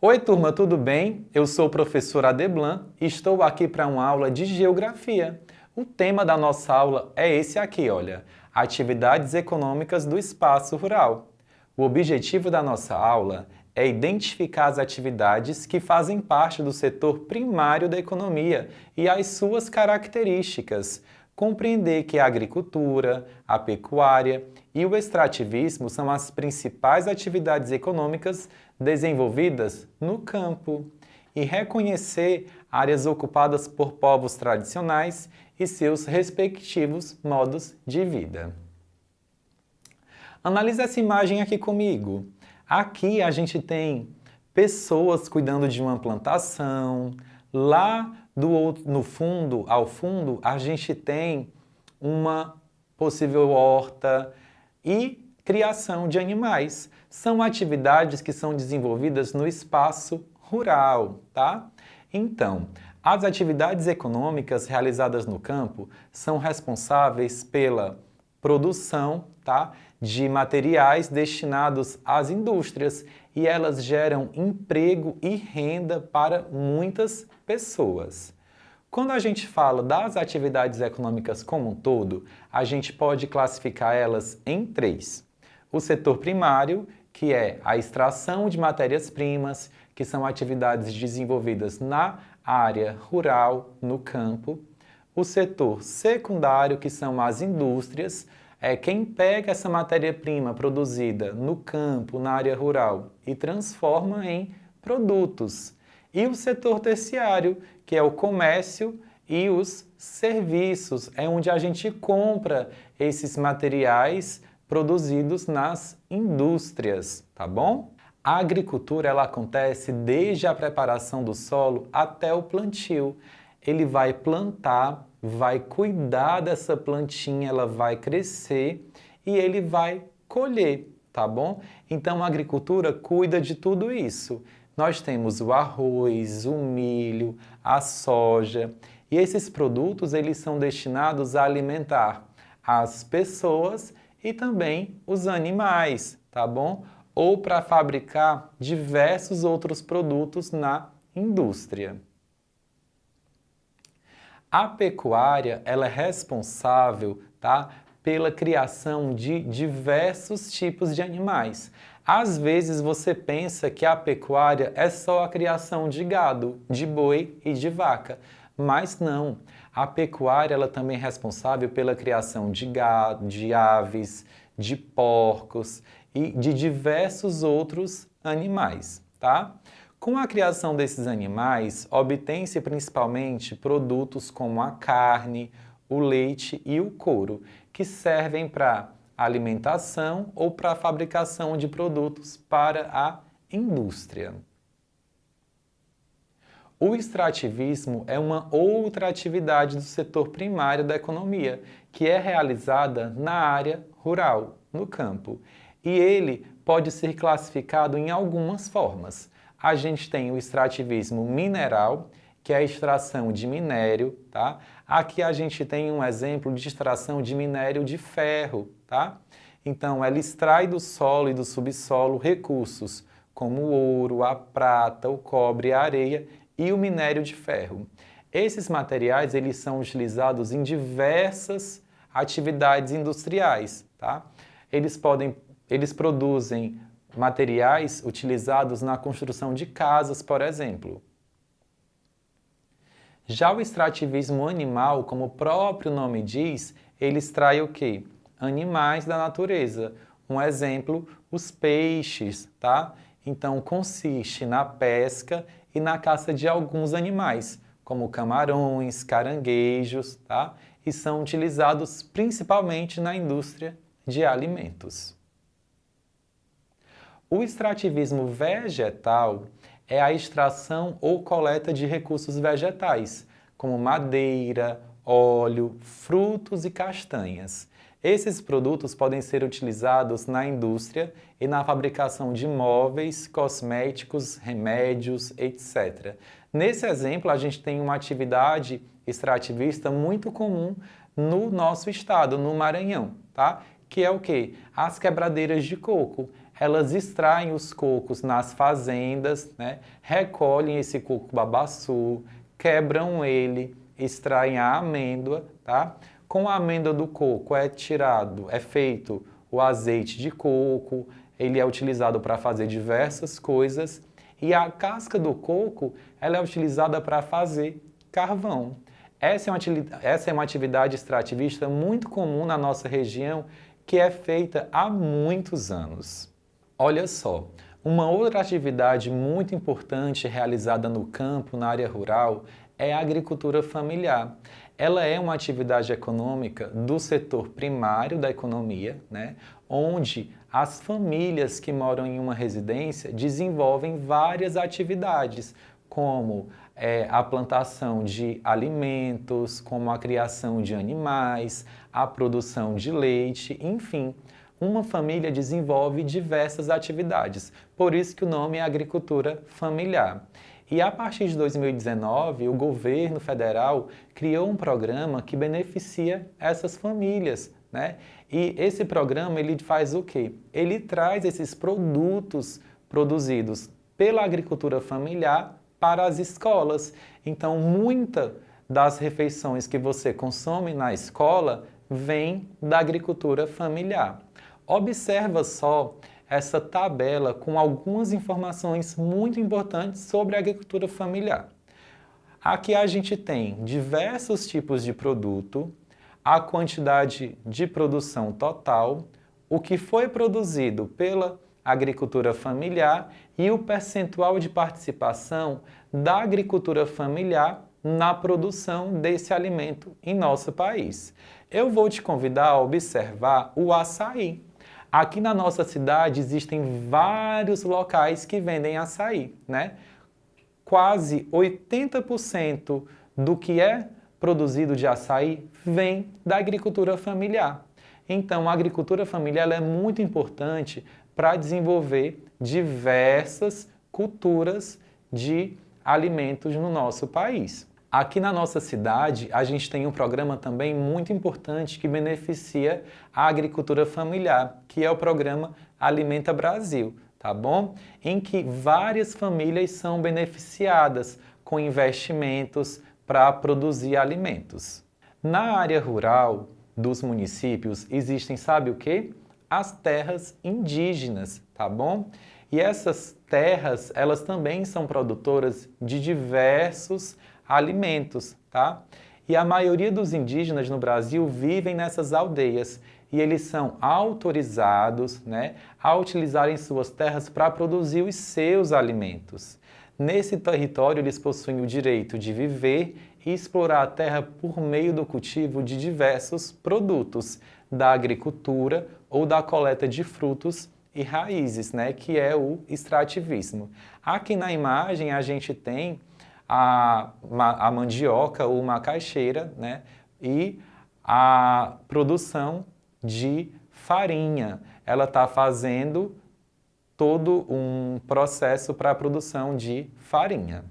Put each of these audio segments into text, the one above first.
Oi, turma, tudo bem? Eu sou o professor Adeblan e estou aqui para uma aula de Geografia. O tema da nossa aula é esse aqui, olha, Atividades Econômicas do Espaço Rural. O objetivo da nossa aula é identificar as atividades que fazem parte do setor primário da economia e as suas características, compreender que a agricultura, a pecuária e o extrativismo são as principais atividades econômicas desenvolvidas no campo e reconhecer áreas ocupadas por povos tradicionais e seus respectivos modos de vida. Analise essa imagem aqui comigo. Aqui a gente tem pessoas cuidando de uma plantação. Lá no fundo, ao fundo, a gente tem uma possível horta e criação de animais. São atividades que são desenvolvidas no espaço rural, tá? Então, as atividades econômicas realizadas no campo são responsáveis pela produção, tá, de materiais destinados às indústrias e elas geram emprego e renda para muitas pessoas. Quando a gente fala das atividades econômicas como um todo, a gente pode classificar elas em três. O setor primário, que é a extração de matérias-primas, que são atividades desenvolvidas na área rural, no campo. O setor secundário, que são as indústrias, é quem pega essa matéria-prima produzida no campo, na área rural, e transforma em produtos. E o setor terciário, que é o comércio e os serviços, é onde a gente compra esses materiais produzidos nas indústrias, tá bom? A agricultura ela acontece desde a preparação do solo até o plantio. Ele vai plantar, vai cuidar dessa plantinha, ela vai crescer e ele vai colher, tá bom? Então a agricultura cuida de tudo isso. Nós temos o arroz, o milho, a soja e esses produtos eles são destinados a alimentar as pessoas e também os animais, tá bom? Ou para fabricar diversos outros produtos na indústria. A pecuária ela é responsável, tá, pela criação de diversos tipos de animais. Às vezes você pensa que a pecuária é só a criação de gado, de boi e de vaca, mas não. A pecuária ela também é responsável pela criação de gado, de aves, de porcos e de diversos outros animais, tá? Com a criação desses animais, obtém-se principalmente produtos como a carne, o leite e o couro, que servem para alimentação ou para a fabricação de produtos para a indústria. O extrativismo é uma outra atividade do setor primário da economia, que é realizada na área rural, no campo. E ele pode ser classificado em algumas formas. A gente tem o extrativismo mineral, que é a extração de minério, tá? Aqui a gente tem um exemplo de extração de minério de ferro, tá? Então, ela extrai do solo e do subsolo recursos como o ouro, a prata, o cobre, a areia e o minério de ferro. Esses materiais eles são utilizados em diversas atividades industriais, tá? Eles produzem materiais utilizados na construção de casas, por exemplo. Já o extrativismo animal, como o próprio nome diz, ele extrai o quê? Animais da natureza. Um exemplo, os peixes, tá? Então, consiste na pesca e na caça de alguns animais, como camarões, caranguejos, tá? E são utilizados principalmente na indústria de alimentos. O extrativismo vegetal é a extração ou coleta de recursos vegetais, como madeira, óleo, frutos e castanhas. Esses produtos podem ser utilizados na indústria e na fabricação de móveis, cosméticos, remédios, etc. Nesse exemplo, a gente tem uma atividade extrativista muito comum no nosso estado, no Maranhão, tá? Que é o quê? As quebradeiras de coco. elas extraem os cocos nas fazendas, né? Recolhem esse coco babaçu, quebram ele, extraem a amêndoa, tá? Com a amêndoa do coco é feito o azeite de coco, ele é utilizado para fazer diversas coisas, e a casca do coco, ela é utilizada para fazer carvão. Essa é uma atividade extrativista muito comum na nossa região, que é feita há muitos anos. Olha só, uma outra atividade muito importante realizada no campo, na área rural, é a agricultura familiar. Ela é uma atividade econômica do setor primário da economia, né, onde as famílias que moram em uma residência desenvolvem várias atividades, como a plantação de alimentos, como a criação de animais, a produção de leite, enfim. Uma família desenvolve diversas atividades, por isso que o nome é agricultura familiar. E a partir de 2019, o governo federal criou um programa que beneficia essas famílias, né? E esse programa, ele faz o quê? Ele traz esses produtos produzidos pela agricultura familiar para as escolas. Então, muitas das refeições que você consome na escola vem da agricultura familiar. Observa só essa tabela com algumas informações muito importantes sobre a agricultura familiar. Aqui a gente tem diversos tipos de produto, a quantidade de produção total, o que foi produzido pela agricultura familiar e o percentual de participação da agricultura familiar na produção desse alimento em nosso país. Eu vou te convidar a observar o açaí. Aqui na nossa cidade existem vários locais que vendem açaí, né? Quase 80% do que é produzido de açaí vem da agricultura familiar. Então, a agricultura familiar ela é muito importante para desenvolver diversas culturas de alimentos no nosso país. Aqui na nossa cidade, a gente tem um programa também muito importante que beneficia a agricultura familiar, que é o programa Alimenta Brasil, tá bom? Em que várias famílias são beneficiadas com investimentos para produzir alimentos. Na área rural dos municípios existem, sabe o quê? As terras indígenas, tá bom? E essas terras, elas também são produtoras de diversos alimentos, tá? E a maioria dos indígenas no Brasil vivem nessas aldeias e eles são autorizados, né, a utilizarem suas terras para produzir os seus alimentos. Nesse território, eles possuem o direito de viver e explorar a terra por meio do cultivo de diversos produtos, da agricultura ou da coleta de frutos e raízes, né, que é o extrativismo. Aqui na imagem a gente tem a mandioca ou macaxeira, né, e a produção de farinha. Ela está fazendo todo um processo para a produção de farinha.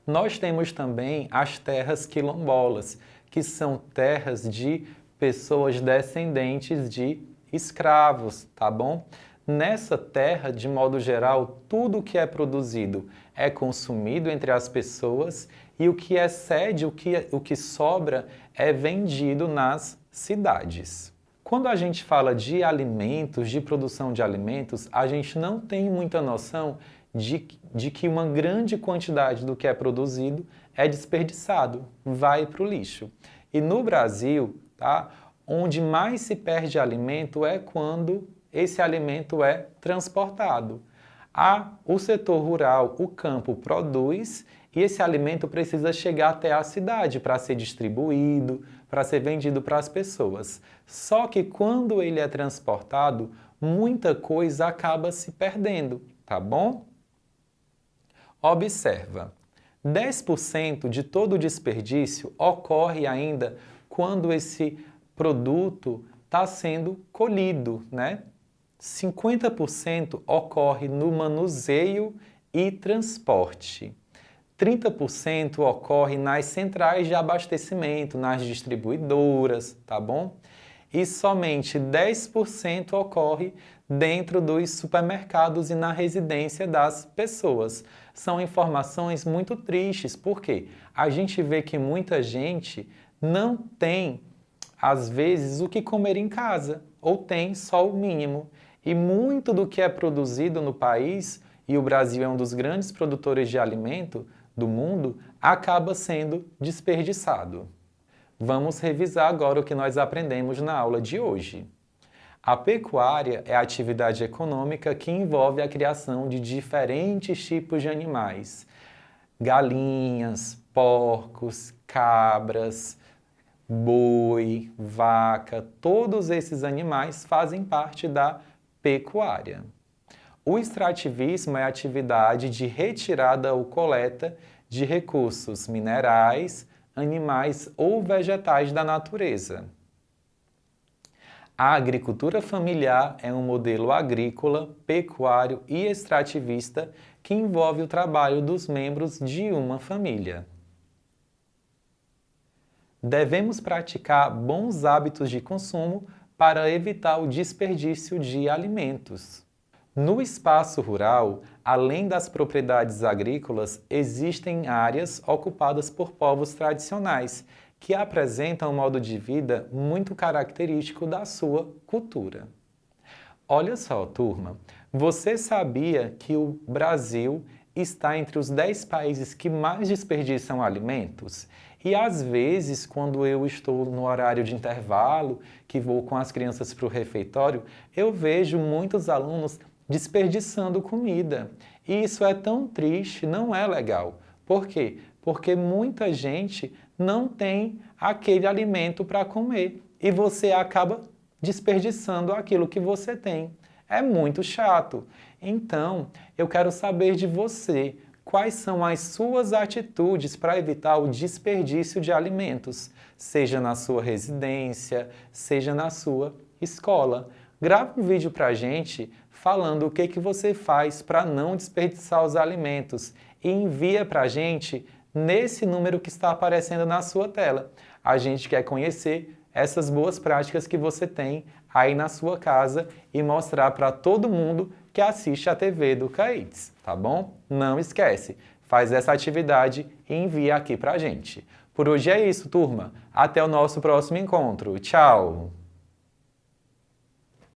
Nós temos também as terras quilombolas, que são terras de pessoas descendentes de escravos, tá bom? Nessa terra, de modo geral, tudo que é produzido é consumido entre as pessoas e o que excede, o que sobra, é vendido nas cidades. Quando a gente fala de alimentos, de produção de alimentos, a gente não tem muita noção de que uma grande quantidade do que é produzido é desperdiçado, vai para o lixo. E no Brasil, tá, onde mais se perde alimento é quando esse alimento é transportado. O setor rural, o campo produz e esse alimento precisa chegar até a cidade para ser distribuído, para ser vendido para as pessoas. Só que quando ele é transportado, muita coisa acaba se perdendo, tá bom? Observa, 10% de todo o desperdício ocorre ainda quando esse produto está sendo colhido, né? 50% ocorre no manuseio e transporte. 30% ocorre nas centrais de abastecimento, nas distribuidoras, tá bom? E somente 10% ocorre dentro dos supermercados e na residência das pessoas. São informações muito tristes, porque a gente vê que muita gente não tem, às vezes, o que comer em casa, ou tem só o mínimo. E muito do que é produzido no país, e o Brasil é um dos grandes produtores de alimento do mundo, acaba sendo desperdiçado. Vamos revisar agora o que nós aprendemos na aula de hoje. A pecuária é a atividade econômica que envolve a criação de diferentes tipos de animais. Galinhas, porcos, cabras, boi, vaca, todos esses animais fazem parte da pecuária. O extrativismo é a atividade de retirada ou coleta de recursos minerais, animais ou vegetais da natureza. A agricultura familiar é um modelo agrícola, pecuário e extrativista que envolve o trabalho dos membros de uma família. Devemos praticar bons hábitos de consumo para evitar o desperdício de alimentos. No espaço rural, além das propriedades agrícolas, existem áreas ocupadas por povos tradicionais, que apresentam um modo de vida muito característico da sua cultura. Olha só, turma, você sabia que o Brasil está entre os 10 países que mais desperdiçam alimentos? E às vezes, quando eu estou no horário de intervalo, que vou com as crianças para o refeitório, eu vejo muitos alunos desperdiçando comida. E isso é tão triste, não é legal. Por quê? Porque muita gente não tem aquele alimento para comer e você acaba desperdiçando aquilo que você tem. É muito chato. Então, eu quero saber de você quais são as suas atitudes para evitar o desperdício de alimentos, seja na sua residência, seja na sua escola. Grava um vídeo para a gente falando o que você faz para não desperdiçar os alimentos e envia para a gente nesse número que está aparecendo na sua tela. A gente quer conhecer essas boas práticas que você tem aí na sua casa e mostrar para todo mundo que assiste a TV do CAIDS, tá bom? Não esquece, faz essa atividade e envia aqui para a gente. Por hoje é isso, turma. Até o nosso próximo encontro. Tchau!